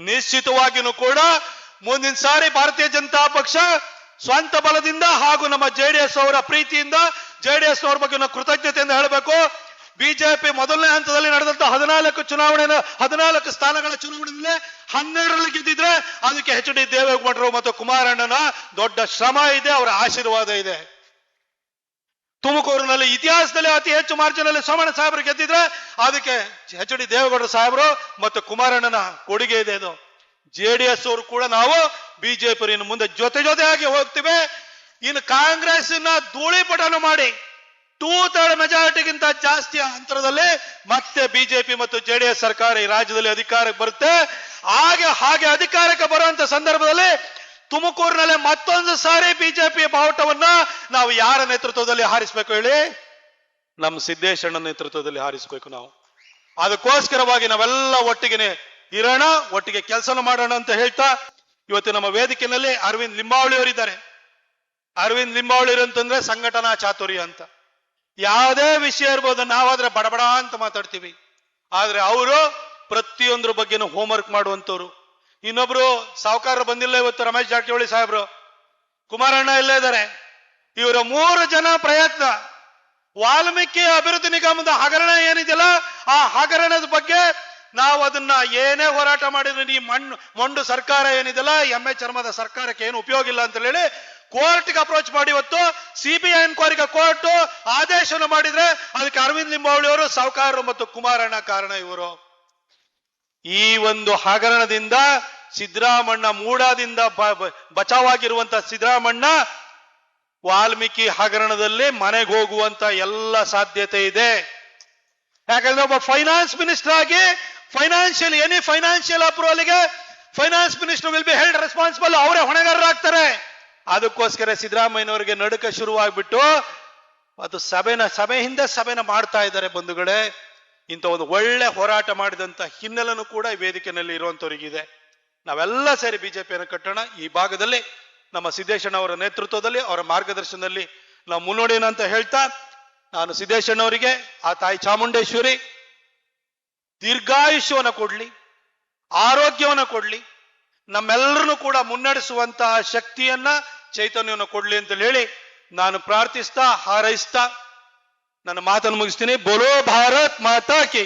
ನಿಶ್ಚಿತವಾಗಿಯೂ ಕೂಡ ಮುಂದಿನ ಸಾರಿ ಭಾರತೀಯ ಜನತಾ ಪಕ್ಷ ಸ್ವಂತ ಬಲದಿಂದ ಹಾಗೂ ನಮ್ಮ ಜೆಡಿಎಸ್ ಅವರ ಪ್ರೀತಿಯಿಂದ, ಜೆಡಿಎಸ್ ಅವರ ಬಗ್ಗೆ ನಾವು ಕೃತಜ್ಞತೆಯಿಂದ ಹೇಳಬೇಕು. ಬಿಜೆಪಿ ಮೊದಲನೇ ಹಂತದಲ್ಲಿ ನಡೆದಂತ 14 ಸ್ಥಾನಗಳ ಚುನಾವಣೆಯಲ್ಲಿ 12ರಲ್ಲಿ ಗೆದ್ದಿದ್ರೆ ಅದಕ್ಕೆ ಎಚ್.ಡಿ. ದೇವೇಗೌಡರು ಮತ್ತು ಕುಮಾರಣ್ಣನ ದೊಡ್ಡ ಶ್ರಮ ಇದೆ, ಅವರ ಆಶೀರ್ವಾದ ಇದೆ. ತುಮಕೂರಿನಲ್ಲಿ ಇತಿಹಾಸದಲ್ಲಿ ಅತಿ ಹೆಚ್ಚು ಮಾರ್ಜಿನಲ್ಲಿ ಸೋಮಣ್ಣ ಸಾಹೇಬರು ಗೆದ್ದಿದ್ರೆ ಅದಕ್ಕೆ ಎಚ್.ಡಿ. ದೇವೇಗೌಡರು ಸಾಹೇಬರು ಮತ್ತು ಕುಮಾರಣ್ಣನ ಕೊಡುಗೆ ಇದೆ. ಇದು ಜೆಡಿಎಸ್ ಅವರು ಕೂಡ ನಾವು ಬಿಜೆಪಿ ಮುಂದೆ ಜೊತೆಯಾಗಿ ಹೋಗ್ತೀವಿ. ಇನ್ನು ಕಾಂಗ್ರೆಸ್ ಧೂಳಿಪಟನ ಮಾಡಿ 2/3 ಮೆಜಾರಿಟಿಗಿಂತ ಜಾಸ್ತಿ ಅಂತರದಲ್ಲಿ ಮತ್ತೆ ಬಿಜೆಪಿ ಮತ್ತು ಜೆಡಿಎಸ್ ಸರ್ಕಾರ ಈ ರಾಜ್ಯದಲ್ಲಿ ಅಧಿಕಾರಕ್ಕೆ ಬರುತ್ತೆ. ಹಾಗೆ ಅಧಿಕಾರಕ್ಕೆ ಬರುವಂತ ಸಂದರ್ಭದಲ್ಲಿ ತುಮಕೂರಿನಲ್ಲಿ ಮತ್ತೊಂದು ಸಾರಿ ಬಿಜೆಪಿಯ ಬಾವುಟವನ್ನ ನಾವು ಯಾರ ನೇತೃತ್ವದಲ್ಲಿ ಹಾರಿಸಬೇಕು ಹೇಳಿ? ನಮ್ಮ ಸಿದ್ದೇಶಣ್ಣ ನೇತೃತ್ವದಲ್ಲಿ ಹಾರಿಸಬೇಕು. ನಾವು ಅದಕ್ಕೋಸ್ಕರವಾಗಿ ನಾವೆಲ್ಲ ಒಟ್ಟಿಗೆ ಇರೋಣ, ಒಟ್ಟಿಗೆ ಕೆಲಸ ಮಾಡೋಣ ಅಂತ ಹೇಳ್ತಾ ಇವತ್ತು ನಮ್ಮ ವೇದಿಕೆಯಲ್ಲಿ ಅರವಿಂದ್ ಲಿಂಬಾವಳಿ ಅವರಿದ್ದಾರೆ. ಅರವಿಂದ್ ಲಿಂಬಾವಳಿ ಅಂತಂದ್ರೆ ಸಂಘಟನಾ ಚಾತುರ್ಯ ಅಂತ. ಯಾವುದೇ ವಿಷಯ ಇರ್ಬೋದು, ನಾವಾದ್ರೆ ಬಡಬಡ ಅಂತ ಮಾತಾಡ್ತೀವಿ, ಆದ್ರೆ ಅವರು ಪ್ರತಿಯೊಂದ್ರ ಬಗ್ಗೆನೂ ಹೋಮ್ವರ್ಕ್ ಮಾಡುವಂತವ್ರು. ಇನ್ನೊಬ್ರು ಸಾಹುಕಾರರು ಬಂದಿಲ್ಲ ಇವತ್ತು, ರಮೇಶ್ ಜಾರಕಿಹೊಳಿ ಸಾಹೇಬ್ರು, ಕುಮಾರಣ್ಣ ಇಲ್ಲೇ ಇದ್ದಾರೆ. ಇವರ 3 ಜನ ಪ್ರಯತ್ನ ವಾಲ್ಮೀಕಿ ಅಭಿವೃದ್ಧಿ ನಿಗಮದ ಹಗರಣ ಏನಿದೆಯಲ್ಲ, ಆ ಹಗರಣದ ಬಗ್ಗೆ ನಾವು ಅದನ್ನ ಏನೇ ಹೋರಾಟ ಮಾಡಿದ್ರೆ ಈ ಮೊಂಡು ಸರ್ಕಾರ ಏನಿದೆಯಲ್ಲ, ಎಮ್ಮೆ ಚರ್ಮದ ಸರ್ಕಾರಕ್ಕೆ ಏನು ಉಪಯೋಗ ಇಲ್ಲ ಅಂತ ಹೇಳಿ ಕೋರ್ಟ್ಗೆ ಅಪ್ರೋಚ್ ಮಾಡಿ ಇವತ್ತು ಸಿಬಿಐ ಎನ್ಕ್ವೈರಿಗೆ ಕೋರ್ಟ್ ಆದೇಶವನ್ನು ಮಾಡಿದ್ರೆ ಅದಕ್ಕೆ ಅರವಿಂದ್ ಲಿಂಬಾವಳಿ ಅವರು, ಸಾಹುಕಾರರು ಮತ್ತು ಕುಮಾರಣ್ಣ ಕಾರಣ. ಇವರು ಈ ಒಂದು ಹಗರಣದಿಂದ ಸಿದ್ದರಾಮಣ್ಣ ಮೂಡಾದಿಂದ ಬಚಾವಾಗಿರುವಂತ ಸಿದ್ದರಾಮಣ್ಣ ವಾಲ್ಮೀಕಿ ಹಗರಣದಲ್ಲಿ ಮನೆಗೆ ಹೋಗುವಂತ ಎಲ್ಲ ಸಾಧ್ಯತೆ ಇದೆ. ಯಾಕಂದ್ರೆ ಒಬ್ಬ ಫೈನಾನ್ಸ್ ಮಿನಿಸ್ಟರ್ ಆಗಿ ಎನಿ ಫೈನಾನ್ಷಿಯಲ್ ಅಪ್ರೂವಲ್ಗೆ finance minister will be held responsible, ಅವರೇ ಹೊಣೆಗಾರರಾಗ್ತಾರೆ. ಅದಕ್ಕೋಸ್ಕರ ಸಿದ್ದರಾಮಯ್ಯನವರಿಗೆ ನಡುಕ ಶುರುವಾಗ್ಬಿಟ್ಟು ಅದು ಸಭೆ ಹಿಂದೆ ಸಭೆನ ಮಾಡ್ತಾ ಇದ್ದಾರೆ. ಬಂಧುಗಳೇ, ಇಂಥ ಒಂದು ಒಳ್ಳೆ ಹೋರಾಟ ಮಾಡಿದಂತ ಹಿನ್ನೆಲೆನೂ ಕೂಡ ಈ ವೇದಿಕೆಯಲ್ಲಿ ಇರುವಂತವರಿಗಿದೆ. ನಾವೆಲ್ಲ ಸೇರಿ ಬಿಜೆಪಿಯನ್ನು ಕಟ್ಟೋಣ. ಈ ಭಾಗದಲ್ಲಿ ನಮ್ಮ ಸಿದ್ದೇಶಣ್ಣ ಅವರ ನೇತೃತ್ವದಲ್ಲಿ, ಅವರ ಮಾರ್ಗದರ್ಶನದಲ್ಲಿ ನಾವು ಮುನ್ನೋಡಿನ ಅಂತ ಹೇಳ್ತಾ, ನಾನು ಸಿದ್ದೇಶಣ್ಣವರಿಗೆ ಆ ತಾಯಿ ಚಾಮುಂಡೇಶ್ವರಿ ದೀರ್ಘಾಯುಷ್ಯವನ್ನು ಕೊಡ್ಲಿ, ಆರೋಗ್ಯವನ್ನು ಕೊಡ್ಲಿ, ನಮ್ಮೆಲ್ಲರನ್ನು ಕೂಡ ಮುನ್ನಡೆಸುವಂತಹ ಶಕ್ತಿಯನ್ನ, ಚೈತನ್ಯವನ್ನು ಕೊಡ್ಲಿ ಅಂತ ಹೇಳಿ ನಾನು ಪ್ರಾರ್ಥಿಸ್ತಾ ಹಾರೈಸ್ತಾ ನನ್ನ ಮಾತನ್ನು ಮುಗಿಸ್ತೀನಿ. ಬೋಲೋ ಭಾರತ್ ಮಾತಾ ಕಿ.